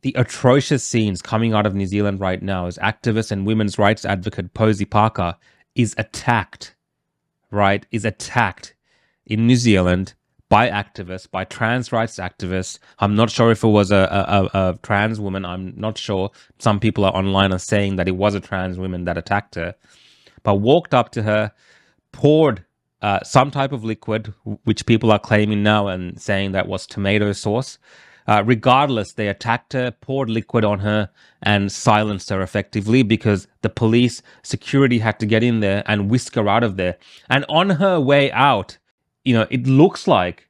the atrocious scenes coming out of New Zealand right now as activist and women's rights advocate Posie Parker is attacked, right? Is attacked in New Zealand by activists, by trans rights activists. I'm not sure if it was a trans woman. I'm not sure. Some people are online are saying that it was a trans woman that attacked her, but walked up to her, poured some type of liquid, which people are claiming now and saying that was tomato sauce. Regardless, they attacked her, poured liquid on her, and silenced her effectively because the police security had to get in there and whisk her out of there. And on her way out, it looks like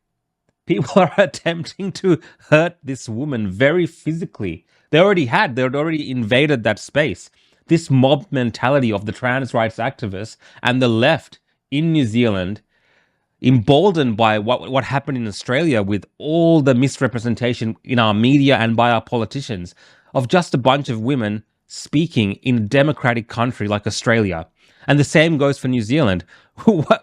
people are attempting to hurt this woman very physically. They'd already invaded that space. This mob mentality of the trans rights activists and the left in New Zealand, emboldened by what happened in Australia with all the misrepresentation in our media and by our politicians of just a bunch of women speaking in a democratic country like Australia. And the same goes for New Zealand.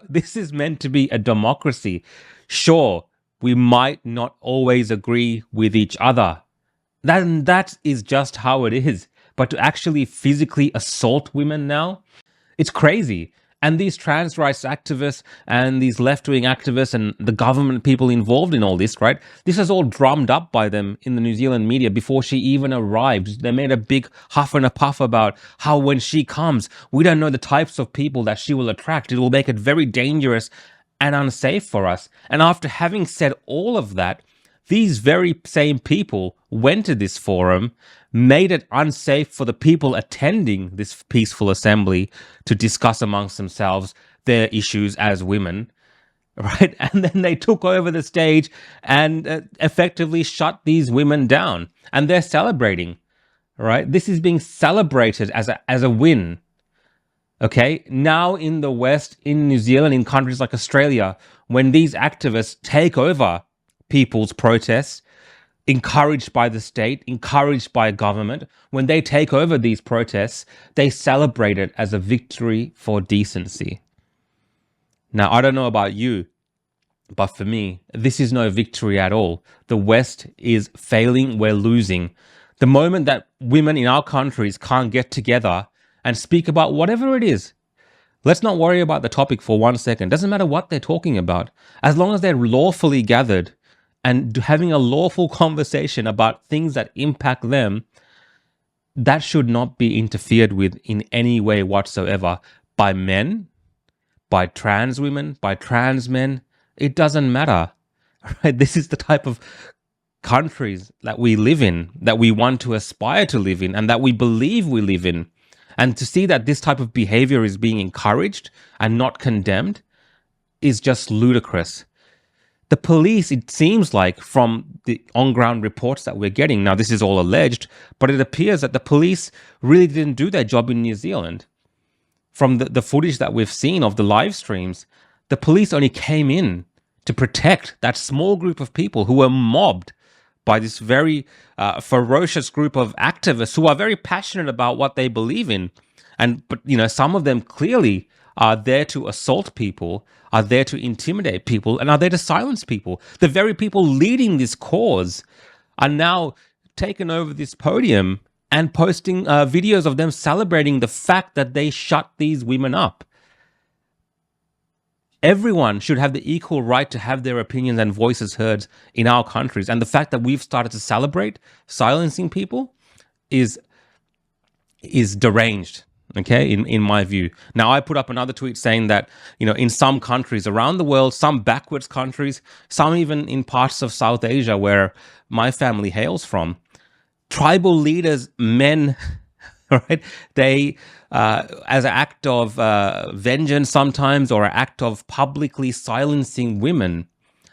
This is meant to be a democracy. Sure, we might not always agree with each other. That is just how it is. But to actually physically assault women now, it's crazy. And these trans rights activists and these left-wing activists and the government people involved in all this, right? This is all drummed up by them in the New Zealand media before she even arrived. They made a big huff and a puff about how when she comes, we don't know the types of people that she will attract. It will make it very dangerous and unsafe for us. And after having said all of that, these very same people went to this forum, made it unsafe for the people attending this peaceful assembly to discuss amongst themselves their issues as women, right? And then they took over the stage and effectively shut these women down. And they're celebrating, right? This is being celebrated as a win. Okay, now in the West, in New Zealand, in countries like Australia, when these activists take over people's protests, encouraged by the state, encouraged by government, when they take over these protests, they celebrate it as a victory for decency. Now, I don't know about you, but for me, this is no victory at all. The West is failing, we're losing. The moment that women in our countries can't get together and speak about whatever it is, let's not worry about the topic for 1 second. Doesn't matter what they're talking about. As long as they're lawfully gathered and having a lawful conversation about things that impact them, that should not be interfered with in any way whatsoever by men, by trans women, by trans men. It doesn't matter. Right? This is the type of countries that we live in, that we want to aspire to live in, and that we believe we live in. And to see that this type of behavior is being encouraged and not condemned is just ludicrous. The police, it seems like from the on-ground reports that we're getting, now this is all alleged, but it appears that the police really didn't do their job in New Zealand. From the footage that we've seen of the live streams, the police only came in to protect that small group of people who were mobbed by this very ferocious group of activists who are very passionate about what they believe in. But some of them clearly are there to assault people, are there to intimidate people, and are there to silence people. The very people leading this cause are now taking over this podium and posting videos of them celebrating the fact that they shut these women up. Everyone should have the equal right to have their opinions and voices heard in our countries. And the fact that we've started to celebrate silencing people is deranged. Okay, in my view. Now, I put up another tweet saying that, in some countries around the world, some backwards countries, some even in parts of South Asia where my family hails from, tribal leaders, men, right, they, as an act of vengeance sometimes, or an act of publicly silencing women,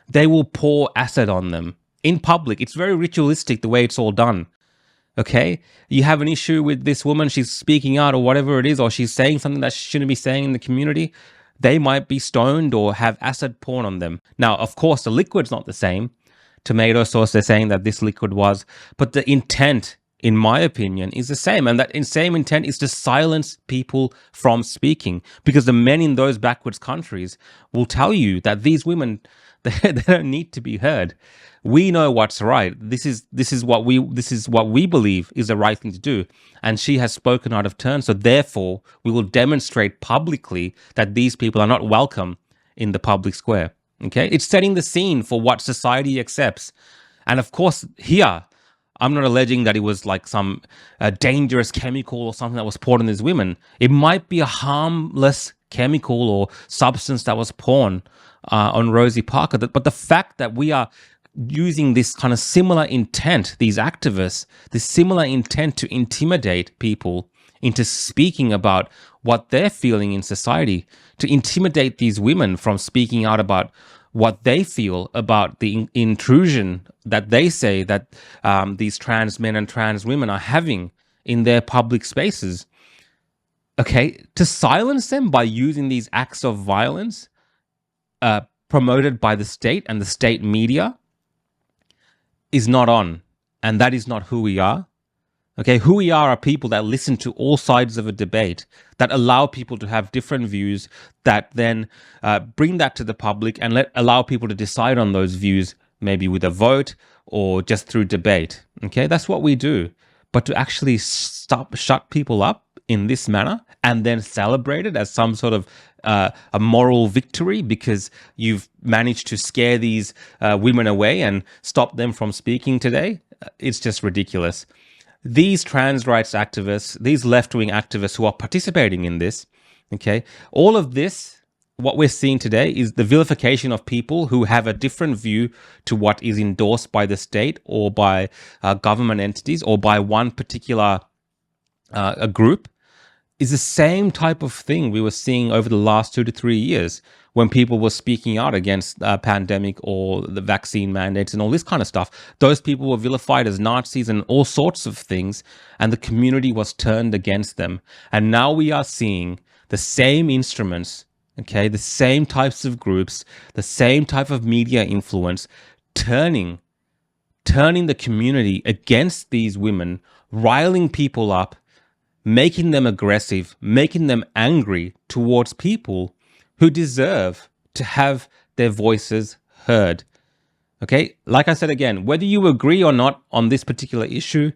they will pour acid on them in public. It's very ritualistic the way it's all done. Okay, you have an issue with this woman, she's speaking out or whatever it is, or she's saying something that she shouldn't be saying in the community, they might be stoned or have acid poured on them. Now, of course, the liquid's not the same. Tomato sauce, they're saying that this liquid was, but the intent, in my opinion, is the same. And that same intent is to silence people from speaking, because the men in those backwards countries will tell you that these women, They don't need to be heard. We know what's right. This is what we believe is the right thing to do. And she has spoken out of turn. So therefore, we will demonstrate publicly that these people are not welcome in the public square. Okay, it's setting the scene for what society accepts. And of course, here, I'm not alleging that it was like some dangerous chemical or something that was poured on these women. It might be a harmless chemical or substance that was poured on Rosie Parker. But the fact that we are using this kind of similar intent, these activists, this similar intent to intimidate people into speaking about what they're feeling in society, to intimidate these women from speaking out about what they feel about the intrusion that they say that these trans men and trans women are having in their public spaces. Okay, to silence them by using these acts of violence promoted by the state and the state media is not on. And that is not who we are. Okay, who we are people that listen to all sides of a debate, that allow people to have different views, that then bring that to the public and allow people to decide on those views, maybe with a vote or just through debate. Okay, that's what we do. But to actually shut people up in this manner and then celebrate it as some sort of a moral victory because you've managed to scare these women away and stop them from speaking today, it's just ridiculous. These trans rights activists, these left-wing activists who are participating in this, okay, all of this, what we're seeing today is the vilification of people who have a different view to what is endorsed by the state or by government entities or by one particular a group, is the same type of thing we were seeing over the last 2 to 3 years when people were speaking out against pandemic or the vaccine mandates and all this kind of stuff. Those people were vilified as Nazis and all sorts of things, and the community was turned against them. And now we are seeing the same instruments, okay, the same types of groups, the same type of media influence turning the community against these women, riling people up, making them aggressive, making them angry towards people who deserve to have their voices heard. Okay, like I said again, whether you agree or not on this particular issue,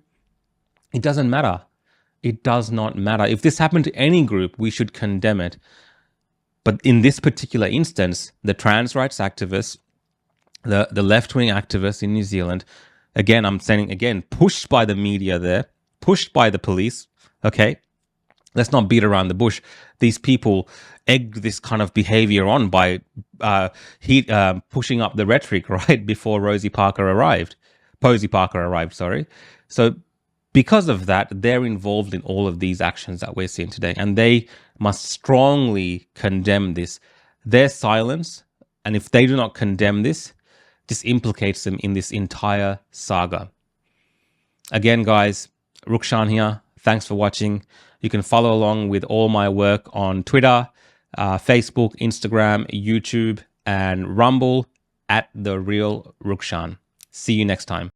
it doesn't matter. It does not matter. If this happened to any group, we should condemn it. But in this particular instance, the trans rights activists, the left-wing activists in New Zealand, again, I'm saying again, pushed by the media there, pushed by the police, okay, let's not beat around the bush. These people egged this kind of behavior on by pushing up the rhetoric right before Posie Parker arrived, sorry. So because of that, they're involved in all of these actions that we're seeing today, and they must strongly condemn this. Their silence, and if they do not condemn this implicates them in this entire saga. Again, guys, Rukshan here. Thanks for watching. You can follow along with all my work on Twitter, Facebook, Instagram, YouTube, and Rumble at The Real Rukshan. See you next time.